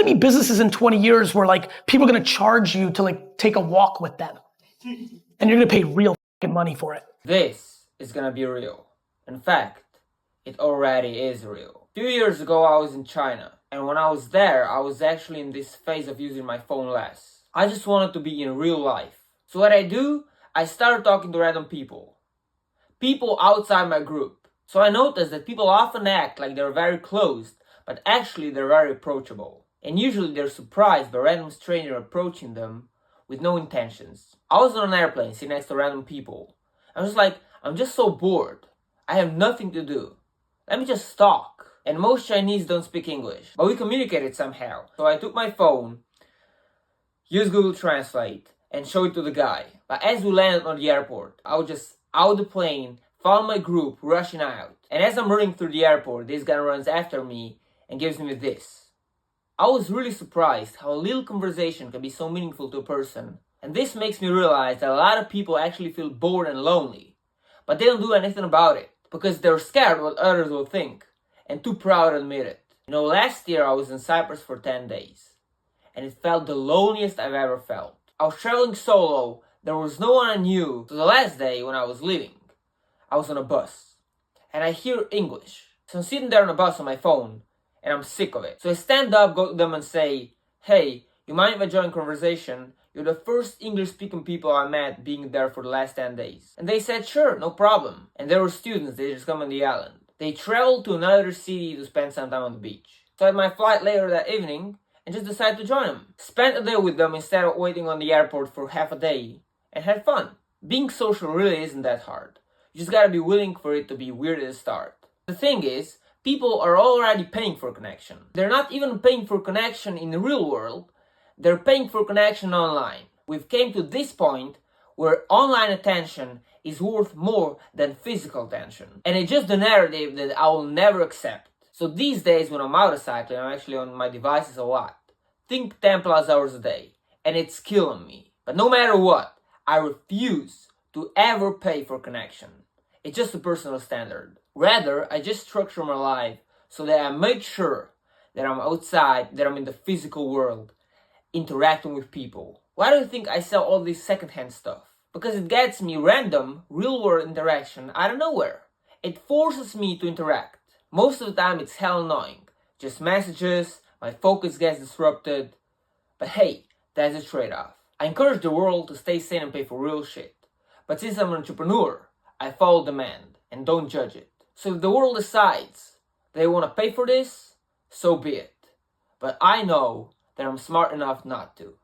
be businesses in 20 years where like people are gonna charge you to like take a walk with them. And you're gonna pay real fucking money for it. This is gonna be real. In fact, it already is real. A few years ago I was in China, and when I was there, I was actually in this phase of using my phone less. I just wanted to be in real life. So what I do, I started talking to random people. People outside my group. So I noticed that people often act like they're very closed, but actually they're very approachable. And usually they're surprised by a random stranger approaching them with no intentions. I was on an airplane sitting next to random people. I was like, I'm just so bored. I have nothing to do. Let me just talk. And most Chinese don't speak English, but we communicated somehow. So I took my phone, used Google Translate, and showed it to the guy. But as we landed on the airport, I was just out of the plane, found my group rushing out. And as I'm running through the airport, this guy runs after me and gives me this. I was really surprised how a little conversation can be so meaningful to a person. And this makes me realize that a lot of people actually feel bored and lonely. But they don't do anything about it because they're scared what others will think and too proud to admit it. You know, last year I was in Cyprus for 10 days and it felt the loneliest I've ever felt. I was traveling solo, there was no one I knew. So the last day when I was leaving, I was on a bus and I hear English. So I'm sitting there on a bus on my phone and I'm sick of it. So I stand up, go to them and say, hey, you mind if I join conversation? You're the first English-speaking people I met being there for the last 10 days. And they said, sure, no problem. And they were students, they just come on the island. They traveled to another city to spend some time on the beach. So I had my flight later that evening and just decided to join them. Spent a day with them instead of waiting on the airport for half a day and had fun. Being social really isn't that hard. You just gotta be willing for it to be weird at the start. The thing is, people are already paying for connection. They're not even paying for connection in the real world. They're paying for connection online. We've came to this point where online attention is worth more than physical attention. And it's just the narrative that I will never accept. So these days when I'm out cycling, I'm actually on my devices a lot. Think 10 plus hours a day. And it's killing me. But no matter what, I refuse to ever pay for connection. It's just a personal standard. Rather, I just structure my life so that I make sure that I'm outside, that I'm in the physical world, interacting with people. Why do you think I sell all this secondhand stuff? Because it gets me random, real-world interaction out of nowhere. It forces me to interact. Most of the time it's hell annoying. Just messages, my focus gets disrupted. But hey, that's a trade-off. I encourage the world to stay sane and pay for real shit. But since I'm an entrepreneur, I follow demand and don't judge it. So if the world decides they want to pay for this, so be it. But I know that I'm smart enough not to.